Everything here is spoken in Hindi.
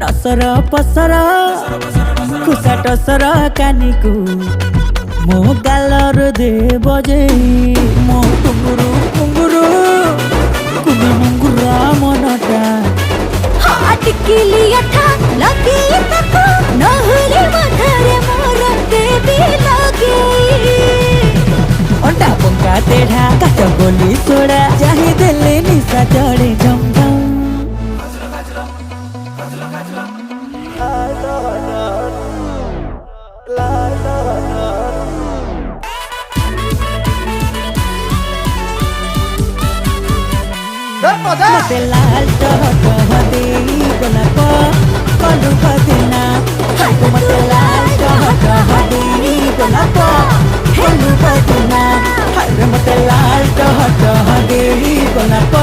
नसर पसर खुसा टसर कानीको मो गालर दे बजे मो टुंगुरु टुंगुरु कुनी मुंगुरा मनटा अटकिली अठा लगी तको नहले मधरे मोर देवी लगे अंडा पंका तेढ़ा काच गोली सोड़ा चाहे देले निशा चढ़े झम झम मते लाल टह टह देई गोलाप कलु खदिना मते लाल टह टह देई गोलाप कलु खदिना मते लाल टह टह देई गोलाप